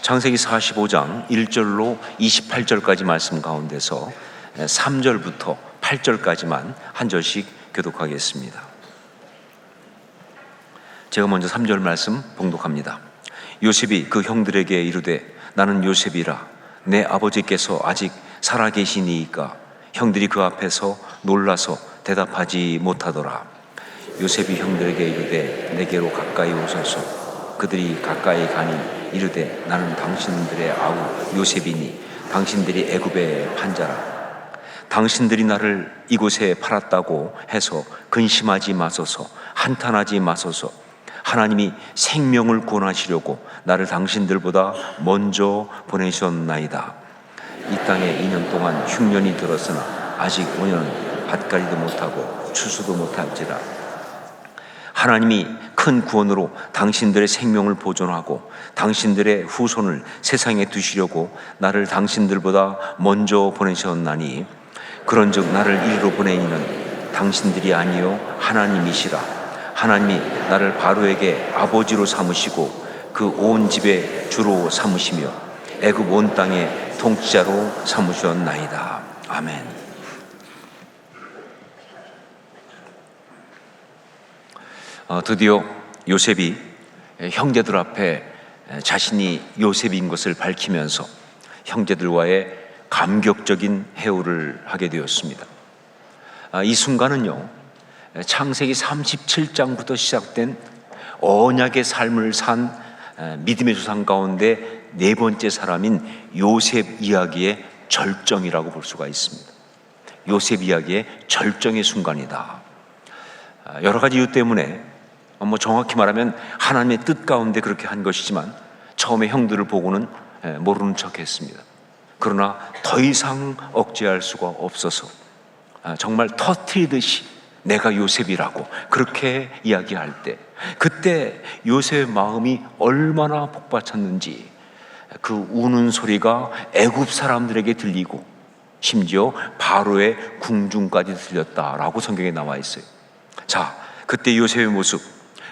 창세기 45장 1절로 28절까지 말씀 가운데서 3절부터 8절까지만 한 절씩 교독하겠습니다. 제가 먼저 3절 말씀 봉독합니다. 요셉이 그 형들에게 이르되 나는 요셉이라. 내 아버지께서 아직 살아계시니이까. 형들이 그 앞에서 놀라서 대답하지 못하더라. 요셉이 형들에게 이르되 내게로 가까이 오소서. 그들이 가까이 가니 이르되 나는 당신들의 아우 요셉이니 당신들이 애굽의 판자라. 당신들이 나를 이곳에 팔았다고 해서 근심하지 마소서. 한탄하지 마소서. 하나님이 생명을 구원하시려고 나를 당신들보다 먼저 보내셨나이다. 이 땅에 2년 동안 흉년이 들었으나 아직 5년은 밭갈이도 못하고 추수도 못할지라. 하나님이 큰 구원으로 당신들의 생명을 보존하고 당신들의 후손을 세상에 두시려고 나를 당신들보다 먼저 보내셨나니 그런즉 나를 이리로 보내이는 당신들이 아니요 하나님이시라. 하나님이 나를 바로에게 아버지로 삼으시고 그 온 집의 주로 삼으시며 애굽 온 땅의 통치자로 삼으셨나이다. 아멘. 드디어 요셉이 형제들 앞에 자신이 요셉인 것을 밝히면서 형제들과의 감격적인 회오를 하게 되었습니다. 이 순간은요, 창세기 37장부터 시작된 언약의 삶을 산 믿음의 조상 가운데 네 번째 사람인 요셉 이야기의 절정이라고 볼 수가 있습니다. 요셉 이야기의 절정의 순간이다. 여러 가지 이유 때문에 정확히 말하면 하나님의 뜻 가운데 그렇게 한 것이지만 처음에 형들을 보고는 모르는 척 했습니다. 그러나 더 이상 억제할 수가 없어서 정말 터뜨리듯이 내가 요셉이라고 그렇게 이야기할 때 그때 요셉의 마음이 얼마나 복받쳤는지 그 우는 소리가 애굽 사람들에게 들리고 심지어 바로의 궁중까지 들렸다라고 성경에 나와 있어요. 자, 그때 요셉의 모습,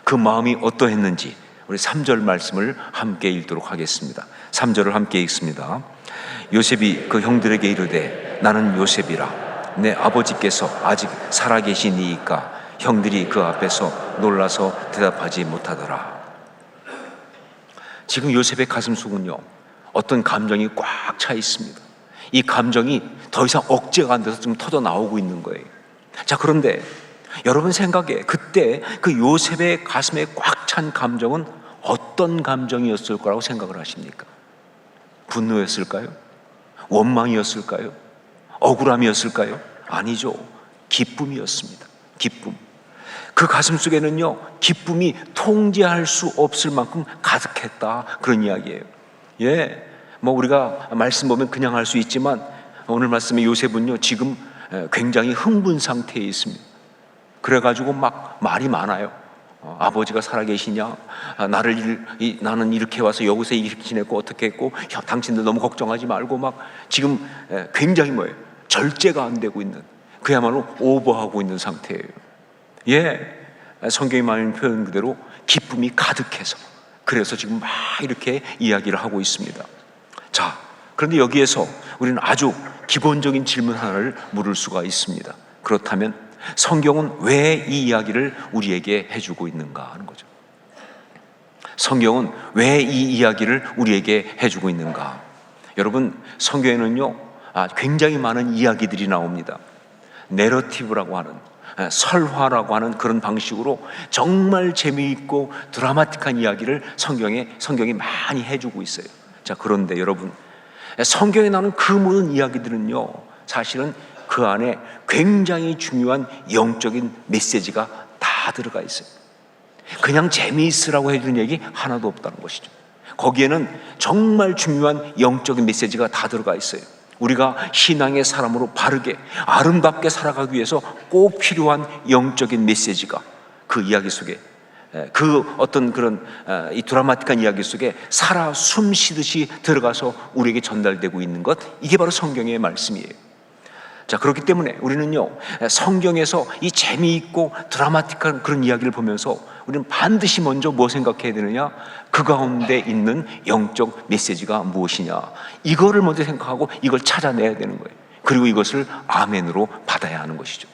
그 마음이 어떠했는지 우리 3절 말씀을 함께 읽도록 하겠습니다. 3절을 함께 읽습니다. 요셉이 그 형들에게 이르되 나는 요셉이라. 내 아버지께서 아직 살아계시니이까. 형들이 그 앞에서 놀라서 대답하지 못하더라. 지금 요셉의 가슴 속은요, 어떤 감정이 꽉 차 있습니다. 이 감정이 더 이상 억제가 안 돼서 좀 터져 나오고 있는 거예요. 자, 그런데 여러분 생각에 그때 그 요셉의 가슴에 꽉 찬 감정은 어떤 감정이었을 거라고 생각을 하십니까? 분노였을까요? 원망이었을까요? 억울함이었을까요? 아니죠. 기쁨이었습니다. 기쁨. 그 가슴 속에는요, 기쁨이 통제할 수 없을 만큼 가득했다. 그런 이야기예요. 우리가 말씀 보면 그냥 할 수 있지만 오늘 말씀의 요셉은요, 지금 굉장히 흥분 상태에 있습니다. 그래가지고 막 말이 많아요. 아버지가 살아계시냐? 나는 이렇게 와서 여기서 이렇게 지냈고 어떻게 했고 당신들 너무 걱정하지 말고 막 지금 굉장히 절제가 안 되고 있는, 그야말로 오버하고 있는 상태예요. 성경이 말하는 표현 그대로 기쁨이 가득해서 그래서 지금 막 이렇게 이야기를 하고 있습니다. 자, 그런데 여기에서 우리는 아주 기본적인 질문 하나를 물을 수가 있습니다. 그렇다면 성경은 왜 이 이야기를 우리에게 해주고 있는가 하는 거죠. 성경은 왜 이 이야기를 우리에게 해주고 있는가? 여러분, 성경에는요, 굉장히 많은 이야기들이 나옵니다. 내러티브라고 하는, 설화라고 하는 그런 방식으로 정말 재미있고 드라마틱한 이야기를 성경이 많이 해주고 있어요. 자, 그런데 여러분, 성경에 나오는 그 모든 이야기들은요, 사실은 그 안에 굉장히 중요한 영적인 메시지가 다 들어가 있어요. 그냥 재미있으라고 해주는 얘기 하나도 없다는 것이죠. 거기에는 정말 중요한 영적인 메시지가 다 들어가 있어요. 우리가 신앙의 사람으로 바르게 아름답게 살아가기 위해서 꼭 필요한 영적인 메시지가 그 이야기 속에, 그 어떤 그런 이 드라마틱한 이야기 속에 살아 숨쉬듯이 들어가서 우리에게 전달되고 있는 것, 이게 바로 성경의 말씀이에요. 자, 그렇기 때문에 우리는요, 성경에서 이 재미있고 드라마틱한 그런 이야기를 보면서 우리는 반드시 먼저 뭐 생각해야 되느냐? 그 가운데 있는 영적 메시지가 무엇이냐? 이거를 먼저 생각하고 이걸 찾아내야 되는 거예요. 그리고 이것을 아멘으로 받아야 하는 것이죠.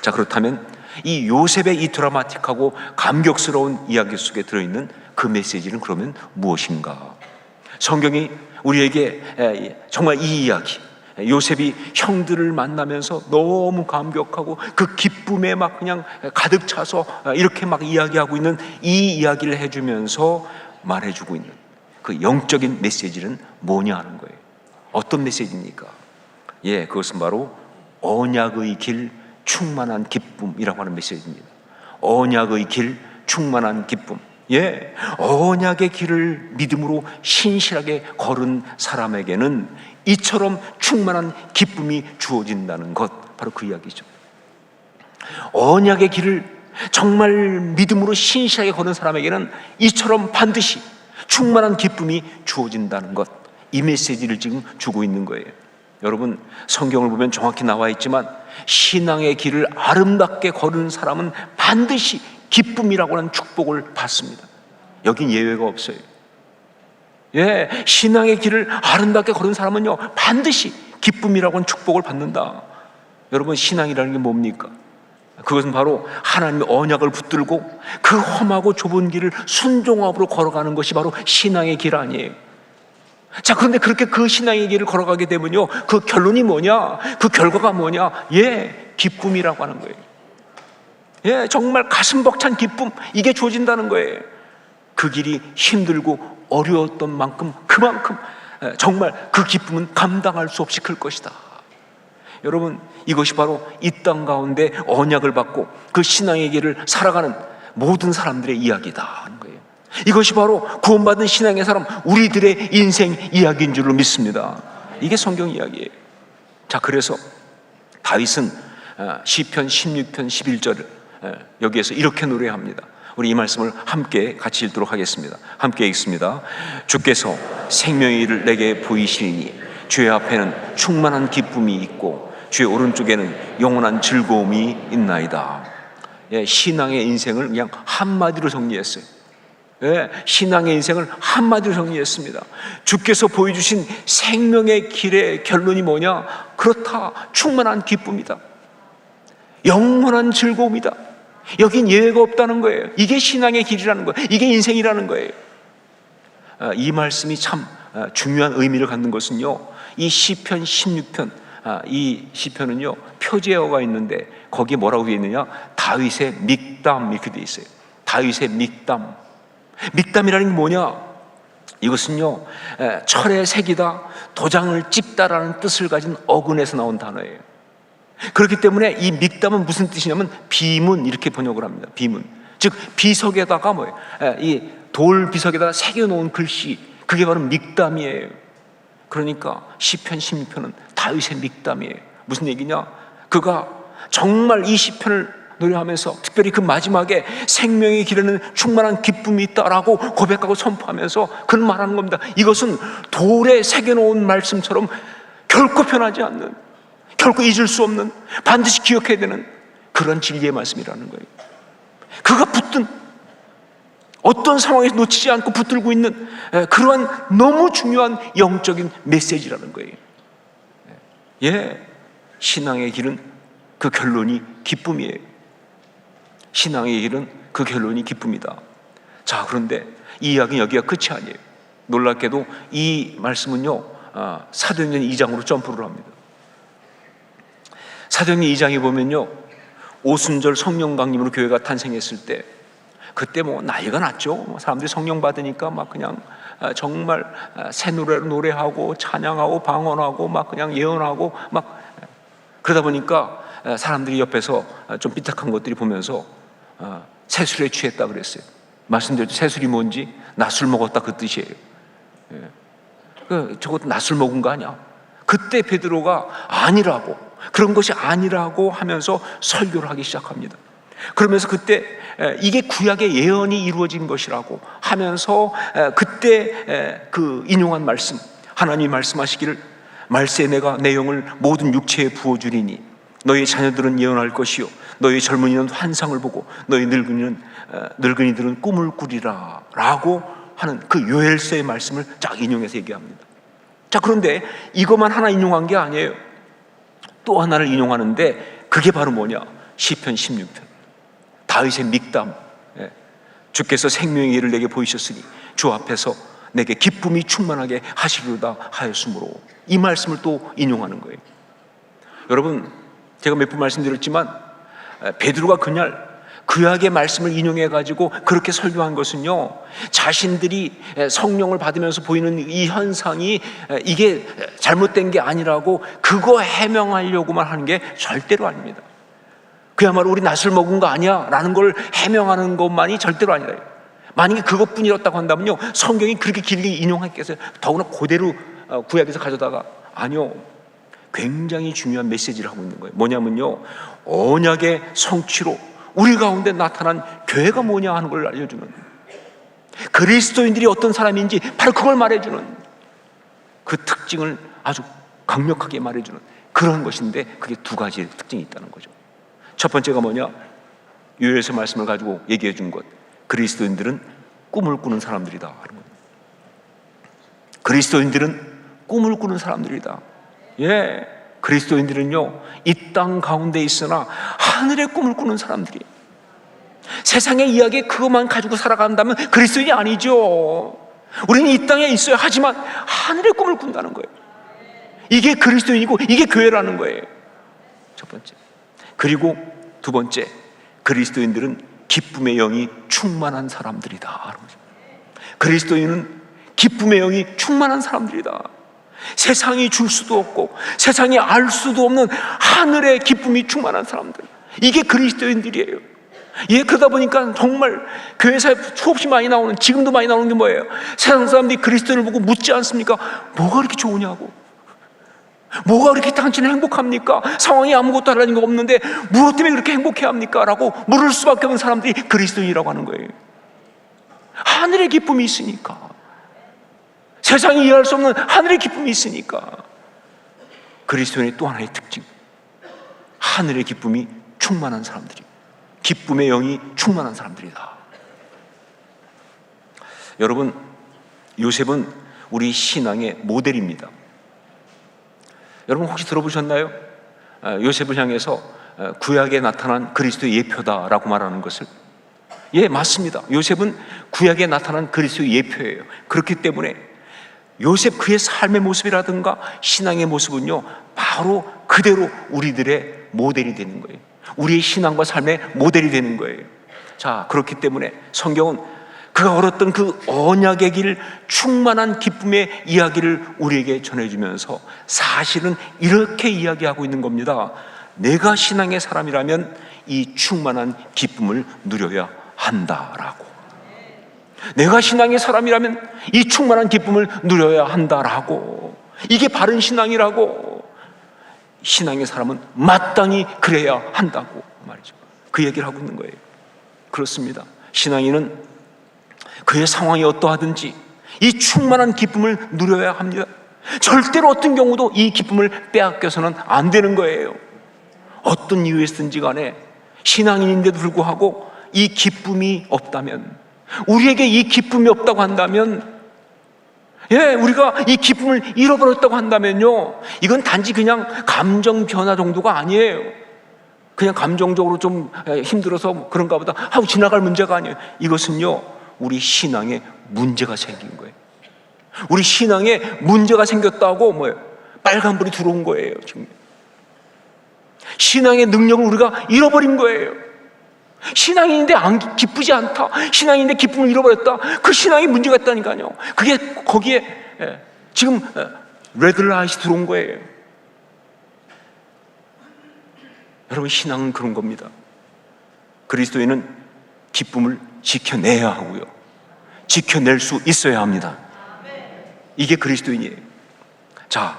자, 그렇다면 이 요셉의 이 드라마틱하고 감격스러운 이야기 속에 들어있는 그 메시지는 그러면 무엇인가? 성경이 우리에게 정말 이 이야기, 요셉이 형들을 만나면서 너무 감격하고 그 기쁨에 막 그냥 가득 차서 이렇게 막 이야기하고 있는 이 이야기를 해주면서 말해주고 있는 그 영적인 메시지는 뭐냐 하는 거예요. 어떤 메시지입니까? 예, 그것은 바로 언약의 길 충만한 기쁨이라고 하는 메시지입니다. 언약의 길 충만한 기쁨. 예, 언약의 길을 믿음으로 신실하게 걸은 사람에게는 이처럼 충만한 기쁨이 주어진다는 것, 바로 그 이야기죠. 언약의 길을 정말 믿음으로 신실하게 걸은 사람에게는 이처럼 반드시 충만한 기쁨이 주어진다는 것, 이 메시지를 지금 주고 있는 거예요. 여러분, 성경을 보면 정확히 나와 있지만 신앙의 길을 아름답게 걸은 사람은 반드시 기쁨이라고 하는 축복을 받습니다. 여긴 예외가 없어요. 예, 신앙의 길을 아름답게 걸은 사람은요, 반드시 기쁨이라고 하는 축복을 받는다. 여러분, 신앙이라는 게 뭡니까? 그것은 바로 하나님의 언약을 붙들고 그 험하고 좁은 길을 순종함으로 걸어가는 것이 바로 신앙의 길 아니에요. 자, 그런데 그렇게 그 신앙의 길을 걸어가게 되면요, 그 결론이 뭐냐? 그 결과가 뭐냐? 예, 기쁨이라고 하는 거예요. 예, 정말 가슴 벅찬 기쁨, 이게 주어진다는 거예요. 그 길이 힘들고 어려웠던 만큼 그만큼 정말 그 기쁨은 감당할 수 없이 클 것이다. 여러분, 이것이 바로 이 땅 가운데 언약을 받고 그 신앙의 길을 살아가는 모든 사람들의 이야기다 하는 거예요. 이것이 바로 구원받은 신앙의 사람, 우리들의 인생 이야기인 줄로 믿습니다. 이게 성경 이야기예요. 자, 그래서 다윗은 시편 16편 11절을 여기에서 이렇게 노래합니다. 우리 이 말씀을 함께 같이 읽도록 하겠습니다. 함께 읽습니다. 주께서 생명의 일을 내게 보이시니 주의 앞에는 충만한 기쁨이 있고 주의 오른쪽에는 영원한 즐거움이 있나이다. 예, 신앙의 인생을 그냥 한마디로 정리했어요. 예, 신앙의 인생을 한마디로 정리했습니다. 주께서 보여주신 생명의 길의 결론이 뭐냐? 그렇다, 충만한 기쁨이다, 영원한 즐거움이다. 여긴 예외가 없다는 거예요. 이게 신앙의 길이라는 거예요. 이게 인생이라는 거예요. 이 말씀이 참 중요한 의미를 갖는 것은요, 이 시편 16편, 이 시편은요 표제어가 있는데 거기에 뭐라고 되어 있느냐? 다윗의 믹담 이렇게 되어 있어요. 다윗의 믹담. 믹담이라는 게 뭐냐? 이것은요 철의 색이다, 도장을 찝다라는 뜻을 가진 어근에서 나온 단어예요. 그렇기 때문에 이 믹담은 무슨 뜻이냐면 비문, 이렇게 번역을 합니다. 비문, 즉 비석에다가 뭐예요? 이 돌 비석에다가 새겨놓은 글씨, 그게 바로 믹담이에요. 그러니까 시편 16편은 다윗의 믹담이에요. 무슨 얘기냐? 그가 정말 이 시편을 노래하면서 특별히 그 마지막에 생명의 길에는 충만한 기쁨이 있다라고 고백하고 선포하면서 그는 말하는 겁니다. 이것은 돌에 새겨놓은 말씀처럼 결코 변하지 않는, 결코 잊을 수 없는, 반드시 기억해야 되는 그런 진리의 말씀이라는 거예요. 그가 붙든 어떤 상황에서 놓치지 않고 붙들고 있는 그러한 너무 중요한 영적인 메시지라는 거예요. 예, 신앙의 길은 그 결론이 기쁨이에요. 신앙의 길은 그 결론이 기쁨이다. 자, 그런데 이 이야기는 여기가 끝이 아니에요. 놀랍게도 이 말씀은요 사도행전 2장으로 점프를 합니다. 사도행전 2장에 보면요, 오순절 성령 강림으로 교회가 탄생했을 때, 그때 뭐 난리가 났죠. 사람들이 성령 받으니까 막 그냥 정말 새 노래로 노래하고 찬양하고 방언하고 막 그냥 예언하고 막, 그러다 보니까 사람들이 옆에서 좀 삐딱한 것들이 보면서 새술에 취했다 그랬어요. 말씀드렸죠. 새술이 뭔지, 낮술 먹었다 그 뜻이에요. 저것도 낮술 먹은 거 아니야? 그때 베드로가 아니라고, 그런 것이 아니라고 하면서 설교를 하기 시작합니다. 그러면서 그때 이게 구약의 예언이 이루어진 것이라고 하면서 그때 그 인용한 말씀, 하나님이 말씀하시기를 말세 내가 내 영을 모든 육체에 부어주리니 너희 자녀들은 예언할 것이요 너희 젊은이는 환상을 보고 너희 늙은이들은 꿈을 꾸리라 라고 하는 그 요엘서의 말씀을 쫙 인용해서 얘기합니다. 자, 그런데 이것만 하나 인용한 게 아니에요. 또 하나를 인용하는데 그게 바로 뭐냐? 시편 16편 다윗의 믹담. 주께서 생명의 길을 내게 보이셨으니 주 앞에서 내게 기쁨이 충만하게 하시리로다 하였으므로, 이 말씀을 또 인용하는 거예요. 여러분, 제가 몇 번 말씀드렸지만 베드로가 그날 구약의 말씀을 인용해 가지고 그렇게 설교한 것은요, 자신들이 성령을 받으면서 보이는 이 현상이 이게 잘못된 게 아니라고 그거 해명하려고만 하는 게 절대로 아닙니다. 그야말로 우리 낫을 먹은 거 아니야 라는 걸 해명하는 것만이 절대로 아니라, 만약에 그것뿐이었다고 한다면요, 성경이 그렇게 길게 인용했겠어요? 더구나 그대로 구약에서 가져다가. 아니요, 굉장히 중요한 메시지를 하고 있는 거예요. 뭐냐면요, 언약의 성취로 우리 가운데 나타난 교회가 뭐냐 하는 걸 알려주는, 그리스도인들이 어떤 사람인지 바로 그걸 말해주는, 그 특징을 아주 강력하게 말해주는 그런 것인데, 그게 두 가지의 특징이 있다는 거죠. 첫 번째가 뭐냐? 요엘서 말씀을 가지고 얘기해 준 것, 그리스도인들은 꿈을 꾸는 사람들이다 하는 거예요. 그리스도인들은 꿈을 꾸는 사람들이다. 그리스도인들은요, 이 땅 가운데 있으나 하늘의 꿈을 꾸는 사람들이에요. 세상의 이야기 그것만 가지고 살아간다면 그리스도인이 아니죠. 우리는 이 땅에 있어야 하지만 하늘의 꿈을 꾼다는 거예요. 이게 그리스도인이고 이게 교회라는 거예요. 첫 번째. 그리고 두 번째, 그리스도인들은 기쁨의 영이 충만한 사람들이다. 그리스도인은 기쁨의 영이 충만한 사람들이다. 세상이 줄 수도 없고 세상이 알 수도 없는 하늘의 기쁨이 충만한 사람들, 이게 그리스도인들이에요. 그러다 보니까 정말 교회사에 수없이 많이 나오는, 지금도 많이 나오는 게 뭐예요? 세상 사람들이 그리스도인을 보고 묻지 않습니까? 뭐가 그렇게 좋으냐고, 뭐가 그렇게 당신은 행복합니까? 상황이 아무것도 하라는 거 없는데 무엇 때문에 그렇게 행복해합니까? 라고 물을 수밖에 없는 사람들이 그리스도인이라고 하는 거예요. 하늘의 기쁨이 있으니까, 세상이 이해할 수 없는 하늘의 기쁨이 있으니까. 그리스도인의 또 하나의 특징, 하늘의 기쁨이 충만한 사람들이, 기쁨의 영이 충만한 사람들이다. 여러분, 요셉은 우리 신앙의 모델입니다. 여러분 혹시 들어보셨나요? 요셉을 향해서 구약에 나타난 그리스도의 예표다라고 말하는 것을. 맞습니다. 요셉은 구약에 나타난 그리스도의 예표예요. 그렇기 때문에 요셉 그의 삶의 모습이라든가 신앙의 모습은요, 바로 그대로 우리들의 모델이 되는 거예요. 우리의 신앙과 삶의 모델이 되는 거예요. 자, 그렇기 때문에 성경은 그가 걸었던 그 언약의 길, 충만한 기쁨의 이야기를 우리에게 전해주면서 사실은 이렇게 이야기하고 있는 겁니다. 내가 신앙의 사람이라면 이 충만한 기쁨을 누려야 한다라고. 내가 신앙의 사람이라면 이 충만한 기쁨을 누려야 한다라고. 이게 바른 신앙이라고. 신앙의 사람은 마땅히 그래야 한다고 말이죠. 그 얘기를 하고 있는 거예요. 그렇습니다. 신앙인은 그의 상황이 어떠하든지 이 충만한 기쁨을 누려야 합니다. 절대로 어떤 경우도 이 기쁨을 빼앗겨서는 안 되는 거예요. 어떤 이유에서든지 간에 신앙인인데도 불구하고 이 기쁨이 없다면, 우리에게 이 기쁨이 없다고 한다면, 우리가 이 기쁨을 잃어버렸다고 한다면요, 이건 단지 그냥 감정 변화 정도가 아니에요. 그냥 감정적으로 좀 힘들어서 그런가 보다 하고 지나갈 문제가 아니에요. 이것은요, 우리 신앙에 문제가 생긴 거예요. 우리 신앙에 문제가 생겼다고 뭐예요? 빨간불이 들어온 거예요. 지금 신앙의 능력을 우리가 잃어버린 거예요. 신앙인인데 안 기쁘지 않다, 신앙인인데 기쁨을 잃어버렸다, 그 신앙에 문제가 있다니까요. 그게 거기에 지금 레드라이트 들어온 거예요. 여러분, 신앙은 그런 겁니다. 그리스도인은 기쁨을 지켜내야 하고요, 지켜낼 수 있어야 합니다. 이게 그리스도인이에요. 자,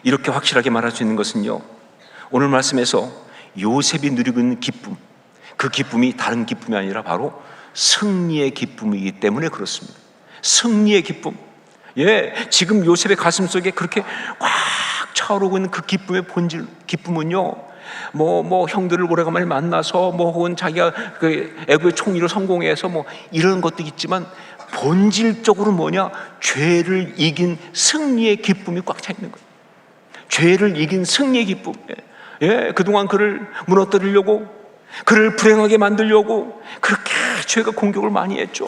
이렇게 확실하게 말할 수 있는 것은요, 오늘 말씀에서 요셉이 누리고 있는 기쁨, 그 기쁨이 다른 기쁨이 아니라 바로 승리의 기쁨이기 때문에 그렇습니다. 승리의 기쁨. 지금 요셉의 가슴 속에 그렇게 꽉 차오르고 있는 그 기쁨의 본질, 기쁨은요, 형들을 오래간만에 만나서, 혹은 자기가 그 애국의 총리로 성공해서 이런 것도 있지만, 본질적으로 뭐냐? 죄를 이긴 승리의 기쁨이 꽉 차 있는 거예요. 죄를 이긴 승리의 기쁨. 그동안 그를 무너뜨리려고, 그를 불행하게 만들려고 그렇게 죄가 공격을 많이 했죠.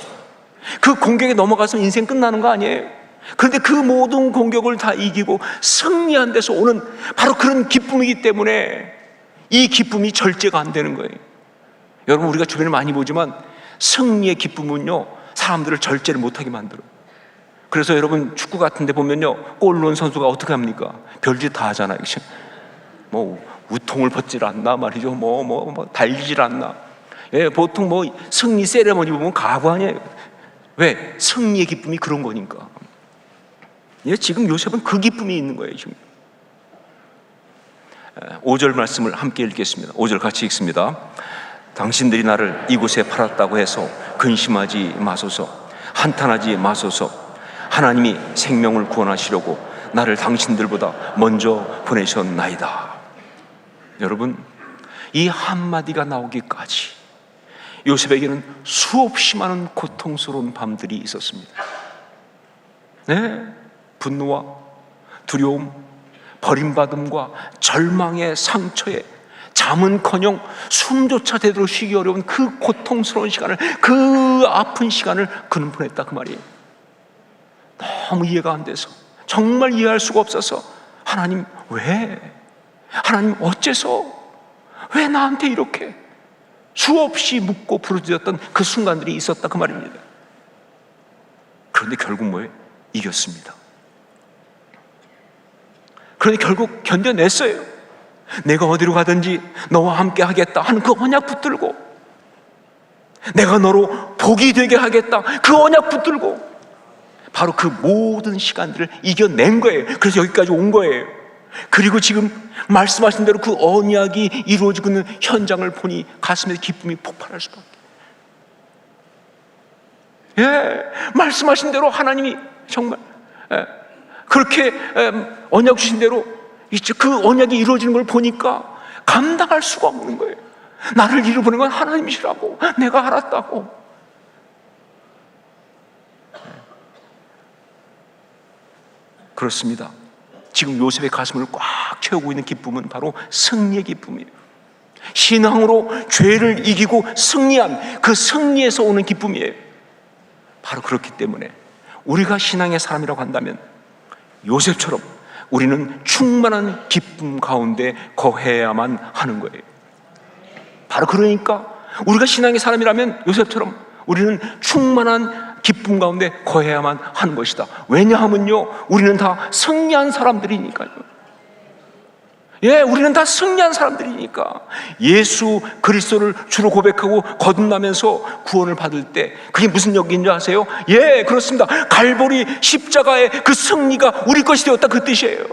그 공격에 넘어가서 인생 끝나는 거 아니에요? 그런데 그 모든 공격을 다 이기고 승리한 데서 오는 바로 그런 기쁨이기 때문에 이 기쁨이 절제가 안 되는 거예요. 여러분, 우리가 주변에 많이 보지만 승리의 기쁨은요, 사람들을 절제를 못하게 만들어요. 그래서 여러분, 축구 같은 데 보면요, 골 넣은 선수가 어떻게 합니까? 별짓 다 하잖아요. 우통을 벗질 않나 말이죠. 달리질 않나. 보통 승리 세레머니 보면 가부 아니에요. 왜? 승리의 기쁨이 그런 거니까. 지금 요셉은 그 기쁨이 있는 거예요, 지금. 5절 말씀을 함께 읽겠습니다. 5절 같이 읽습니다. 당신들이 나를 이곳에 팔았다고 해서 근심하지 마소서, 한탄하지 마소서. 하나님이 생명을 구원하시려고 나를 당신들보다 먼저 보내셨나이다. 여러분, 이 한마디가 나오기까지 요셉에게는 수없이 많은 고통스러운 밤들이 있었습니다. 분노와 두려움, 버림받음과 절망의 상처에 잠은커녕 숨조차 제대로 쉬기 어려운 그 고통스러운 시간을, 그 아픈 시간을 그는 보냈다, 그 말이에요. 너무 이해가 안 돼서, 정말 이해할 수가 없어서, 하나님 왜? 하나님 어째서? 왜 나한테 이렇게? 수없이 묻고 부르짖었던 그 순간들이 있었다, 그 말입니다. 그런데 결국 뭐예요? 이겼습니다. 그런데 결국 견뎌냈어요. 내가 어디로 가든지 너와 함께 하겠다 하는 그 언약 붙들고, 내가 너로 복이 되게 하겠다 그 언약 붙들고, 바로 그 모든 시간들을 이겨낸 거예요. 그래서 여기까지 온 거예요. 그리고 지금 말씀하신 대로 그 언약이 이루어지고 있는 현장을 보니 가슴에 기쁨이 폭발할 수밖에. 말씀하신 대로 하나님이 정말 그렇게 언약 주신 대로 그 언약이 이루어지는 걸 보니까 감당할 수가 없는 거예요. 나를 잃어보는 건 하나님이시라고 내가 알았다고. 그렇습니다. 지금 요셉의 가슴을 꽉 채우고 있는 기쁨은 바로 승리의 기쁨이에요. 신앙으로 죄를 이기고 승리한 그 승리에서 오는 기쁨이에요. 바로 그렇기 때문에 우리가 신앙의 사람이라고 한다면 요셉처럼 우리는 충만한 기쁨 가운데 거해야만 하는 거예요. 바로 그러니까 우리가 신앙의 사람이라면 요셉처럼 우리는 충만한 기쁨 가운데 거해야만 하는 것이다. 왜냐하면요, 우리는 다 승리한 사람들이니까요. 우리는 다 승리한 사람들이니까. 예수 그리스도를 주로 고백하고 거듭나면서 구원을 받을 때 그게 무슨 얘기인지 아세요? 그렇습니다. 갈보리 십자가의 그 승리가 우리 것이 되었다, 그 뜻이에요.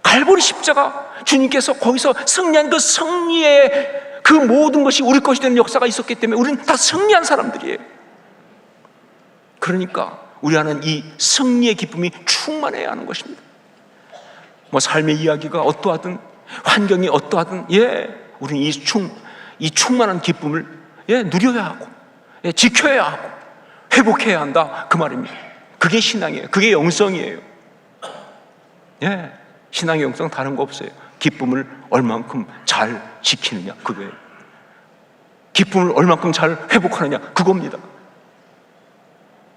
갈보리 십자가, 주님께서 거기서 승리한 그 승리의 그 모든 것이 우리 것이 되는 역사가 있었기 때문에 우리는 다 승리한 사람들이에요. 그러니까 우리 안은 이 승리의 기쁨이 충만해야 하는 것입니다. 삶의 이야기가 어떠하든 환경이 어떠하든 우리는 이 충만한 기쁨을 누려야 하고 지켜야 하고 회복해야 한다, 그 말입니다. 그게 신앙이에요. 그게 영성이에요. 신앙의 영성 다른 거 없어요. 기쁨을 얼만큼 잘 지키느냐, 그거예요. 기쁨을 얼만큼 잘 회복하느냐, 그겁니다.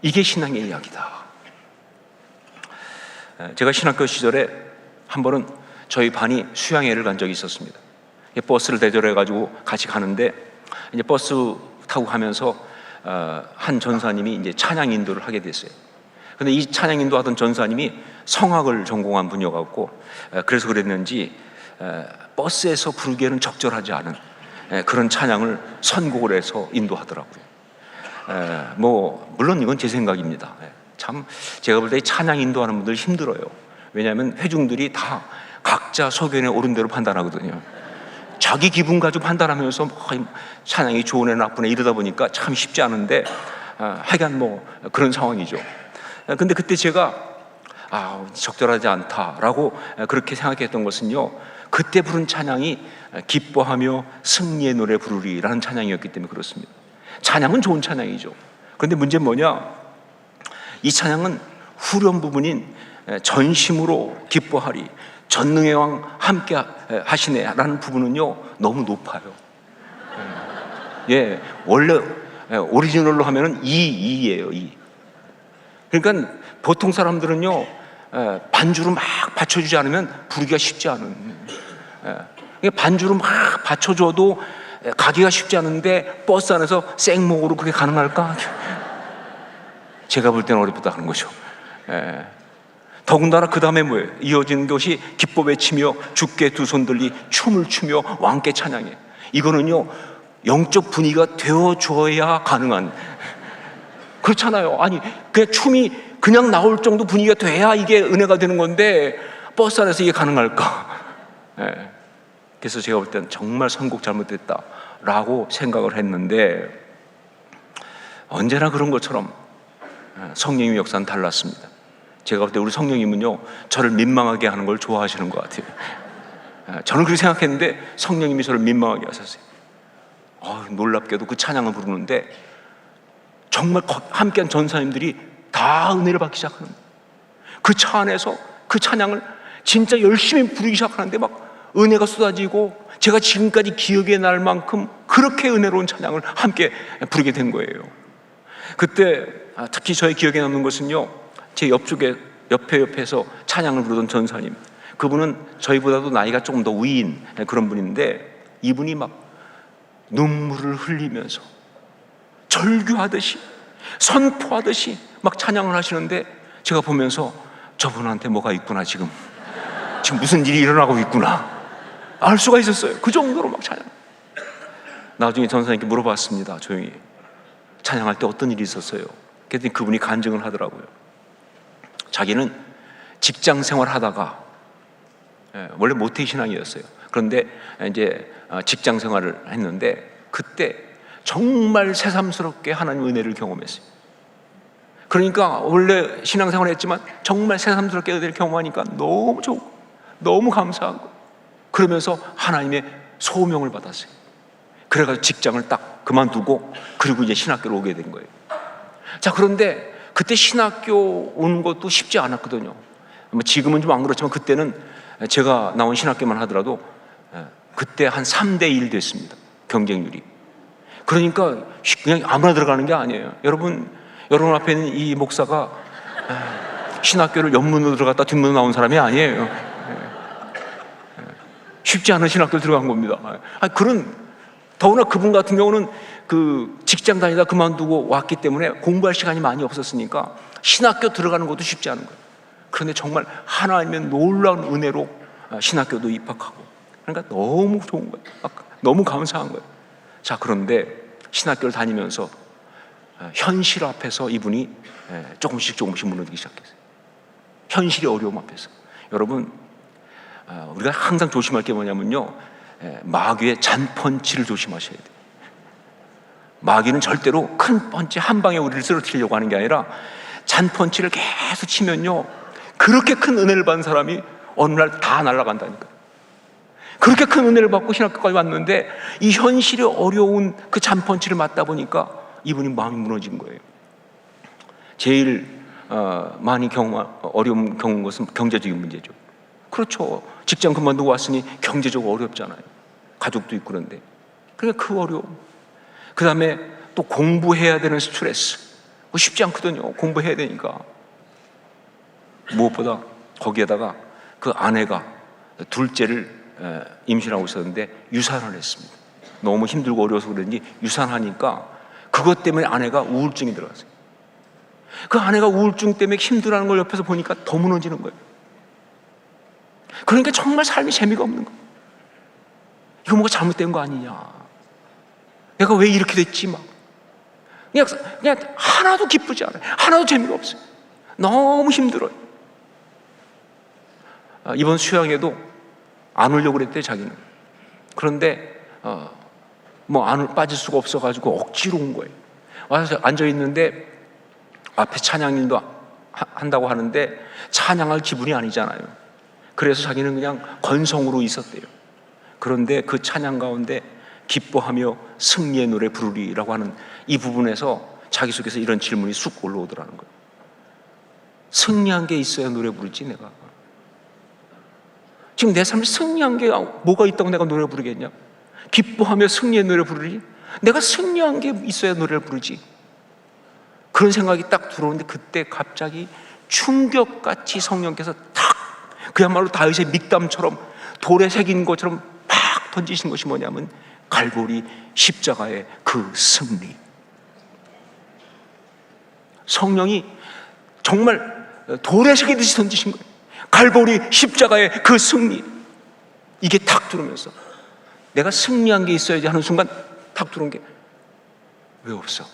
이게 신앙의 이야기다. 제가 신학교 시절에 한 번은 저희 반이 수양회를 간 적이 있었습니다. 버스를 대절해가지고 같이 가는데, 이제 버스 타고 가면서 한 전사님이 이제 찬양 인도를 하게 됐어요. 근데 이 찬양 인도하던 전사님이 성악을 전공한 분이어갖고, 그래서 그랬는지 버스에서 부르기에는 적절하지 않은 그런 찬양을 선곡을 해서 인도하더라고요. 물론 이건 제 생각입니다. 참 제가 볼 때 찬양 인도하는 분들 힘들어요. 왜냐하면 회중들이 다 각자 소견에 옳은 대로 판단하거든요. 자기 기분 가지고 판단하면서 찬양이 좋으네 나쁘네 이러다 보니까 참 쉽지 않은데, 하여간 그런 상황이죠. 근데 그때 제가 적절하지 않다라고 그렇게 생각했던 것은요, 그때 부른 찬양이 기뻐하며 승리의 노래 부르리라는 찬양이었기 때문에 그렇습니다. 찬양은 좋은 찬양이죠. 그런데 문제는 뭐냐, 이 찬양은 후렴 부분인 전심으로 기뻐하리, 전능의 왕 함께 하시네 라는 부분은요 너무 높아요. 예, 원래 오리지널로 하면은 이예요. 그러니까 보통 사람들은요 반주로 막 받쳐주지 않으면 부르기가 쉽지 않은, 반주로 막 받쳐줘도 가기가 쉽지 않은데 버스 안에서 생목으로 그게 가능할까? 제가 볼 때는 어렵다 하는 거죠. 더군다나 그 다음에 뭐예요? 이어지는 것이 기뻐 외치며 주께 두 손 들리 춤을 추며 왕께 찬양해. 이거는요 영적 분위기가 되어줘야 가능한, 그렇잖아요. 아니 그냥 춤이 그냥 나올 정도 분위기가 돼야 이게 은혜가 되는 건데 버스 안에서 이게 가능할까? 그래서 제가 볼 때는 정말 선곡 잘못됐다라고 생각을 했는데, 언제나 그런 것처럼 성령님의 역사는 달랐습니다. 제가 볼 때 우리 성령님은요 저를 민망하게 하는 걸 좋아하시는 것 같아요. 저는 그렇게 생각했는데 성령님이 저를 민망하게 하셨어요. 놀랍게도 그 찬양을 부르는데 정말 함께한 전사님들이 다 은혜를 받기 시작하는 거예요. 그 차 안에서 그 찬양을 진짜 열심히 부르기 시작하는데 막 은혜가 쏟아지고, 제가 지금까지 기억에 날 만큼 그렇게 은혜로운 찬양을 함께 부르게 된 거예요. 그때 특히 저의 기억에 남는 것은요, 제 옆에서 찬양을 부르던 전사님, 그분은 저희보다도 나이가 조금 더 위인 그런 분인데, 이분이 막 눈물을 흘리면서 절규하듯이 선포하듯이 막 찬양을 하시는데, 제가 보면서 저분한테 뭐가 있구나, 지금 무슨 일이 일어나고 있구나 알 수가 있었어요. 그 정도로 막 찬양. 나중에 전사님께 물어봤습니다. 조용히 찬양할 때 어떤 일이 있었어요? 그랬더니 그분이 간증을 하더라고요. 자기는 직장 생활 하다가, 원래 모태신앙이었어요. 그런데 이제 직장 생활을 했는데 그때 정말 새삼스럽게 하나님 은혜를 경험했어요. 그러니까 원래 신앙생활을 했지만 정말 새삼스럽게 은혜를 경험하니까 너무 좋고 너무 감사한 거예요. 그러면서 하나님의 소명을 받았어요. 그래가지고 직장을 딱 그만두고 그리고 이제 신학교로 오게 된 거예요. 자, 그런데 그때 신학교 오는 것도 쉽지 않았거든요. 지금은 좀 안 그렇지만 그때는 제가 나온 신학교만 하더라도 그때 한 3대1 됐습니다, 경쟁률이. 그러니까 그냥 아무나 들어가는 게 아니에요. 여러분 앞에 있는 이 목사가 신학교를 옆문으로 들어갔다 뒷문으로 나온 사람이 아니에요. 쉽지 않은 신학교를 들어간 겁니다. 더구나 그분 같은 경우는 그 직장 다니다 그만두고 왔기 때문에 공부할 시간이 많이 없었으니까 신학교 들어가는 것도 쉽지 않은 거예요. 그런데 정말 하나님의 놀라운 은혜로 신학교도 입학하고, 그러니까 너무 좋은 거예요. 너무 감사한 거예요. 자, 그런데 신학교를 다니면서 현실 앞에서 이분이 조금씩 무너지기 시작했어요. 현실의 어려움 앞에서. 여러분, 우리가 항상 조심할 게 뭐냐면요, 마귀의 잔펀치를 조심하셔야 돼요. 마귀는 절대로 큰 펀치 한 방에 우리를 쓰러뜨리려고 하는 게 아니라 잔펀치를 계속 치면요, 그렇게 큰 은혜를 받은 사람이 어느 날 다 날아간다니까요. 그렇게 큰 은혜를 받고 신학교까지 왔는데 이 현실의 어려운 그 잔펀치를 맞다 보니까 이분이 마음이 무너진 거예요. 제일 많이 어려움 겪은 것은 경제적인 문제죠. 그렇죠. 직장 그만두고 왔으니 경제적으로 어렵잖아요. 가족도 있고. 그런데 그러니까 그 어려움, 그 다음에 또 공부해야 되는 스트레스, 쉽지 않거든요. 공부해야 되니까. 무엇보다 거기에다가 그 아내가 둘째를 임신하고 있었는데 유산을 했습니다. 너무 힘들고 어려워서 그런지 유산하니까 그것 때문에 아내가 우울증이 들어갔어요. 그 아내가 우울증 때문에 힘들어하는 걸 옆에서 보니까 더 무너지는 거예요. 그러니까 정말 삶이 재미가 없는 거예요. 이거 뭐가 잘못된 거 아니냐, 내가 왜 이렇게 됐지, 막 그냥 하나도 기쁘지 않아요. 하나도 재미가 없어요. 너무 힘들어요. 이번 수양에도 안 오려고 그랬대요, 자기는. 그런데 안 빠질 수가 없어가지고 억지로 온 거예요. 와서 앉아있는데 앞에 찬양님도 한다고 하는데 찬양할 기분이 아니잖아요. 그래서 자기는 그냥 건성으로 있었대요. 그런데 그 찬양 가운데 기뻐하며 승리의 노래 부르리라고 하는 이 부분에서 자기 속에서 이런 질문이 쑥 올라오더라는 거예요. 승리한 게 있어야 노래 부르지 내가. 지금 내 삶에 승리한 게 뭐가 있다고 내가 노래 부르겠냐? 기뻐하며 승리의 노래 부르리? 내가 승리한 게 있어야 노래를 부르지. 그런 생각이 딱 들어오는데 그때 갑자기 충격같이 성령께서 탁, 그야말로 다윗의 믹담처럼 돌에 새긴 것처럼 팍 던지신 것이 뭐냐면 갈보리 십자가의 그 승리. 성령이 정말 돌에 새기듯이 던지신 거예요. 갈보리 십자가의 그 승리. 이게 탁 들어오면서 내가 승리한 게 있어야지 하는 순간 탁 들어온 게 왜 없어?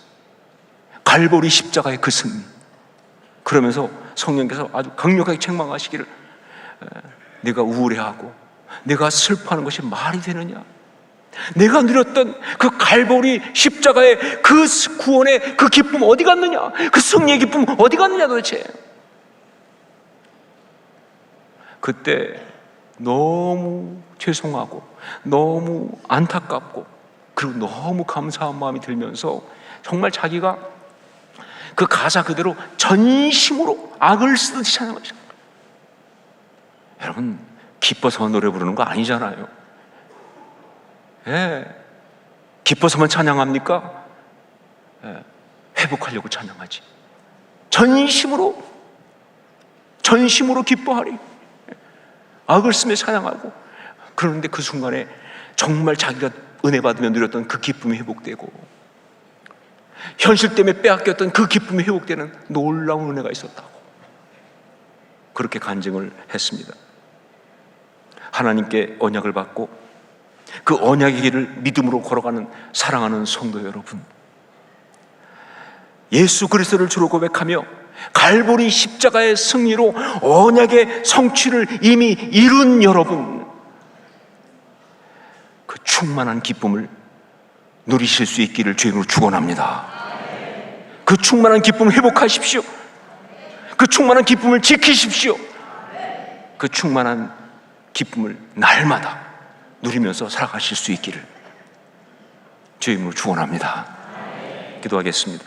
갈보리 십자가의 그 승리. 그러면서 성령께서 아주 강력하게 책망하시기를, 내가 우울해하고 내가 슬퍼하는 것이 말이 되느냐? 내가 누렸던 그 갈보리 십자가의 그 구원의 그 기쁨 어디 갔느냐? 그 승리의 기쁨 어디 갔느냐 도대체? 그때 너무 죄송하고 너무 안타깝고 그리고 너무 감사한 마음이 들면서 정말 자기가 그 가사 그대로 전심으로 악을 쓰듯이 찬양하셨어요. 여러분, 기뻐서 노래 부르는 거 아니잖아요. 기뻐서만 찬양합니까? 회복하려고 찬양하지. 전심으로 기뻐하리. 악을 쓰며 찬양하고, 그런데 그 순간에 정말 자기가 은혜 받으며 누렸던 그 기쁨이 회복되고, 현실 때문에 빼앗겼던 그 기쁨이 회복되는 놀라운 은혜가 있었다고 그렇게 간증을 했습니다. 하나님께 언약을 받고 그 언약의 길을 믿음으로 걸어가는 사랑하는 성도 여러분, 예수 그리스도를 주로 고백하며 갈보리 십자가의 승리로 언약의 성취를 이미 이룬 여러분, 그 충만한 기쁨을 누리실 수 있기를 주님으로 축원합니다. 그 충만한 기쁨을 회복하십시오. 그 충만한 기쁨을 지키십시오. 그 충만한 기쁨을 날마다 누리면서 살아가실 수 있기를 주님으로 축원합니다. 기도하겠습니다.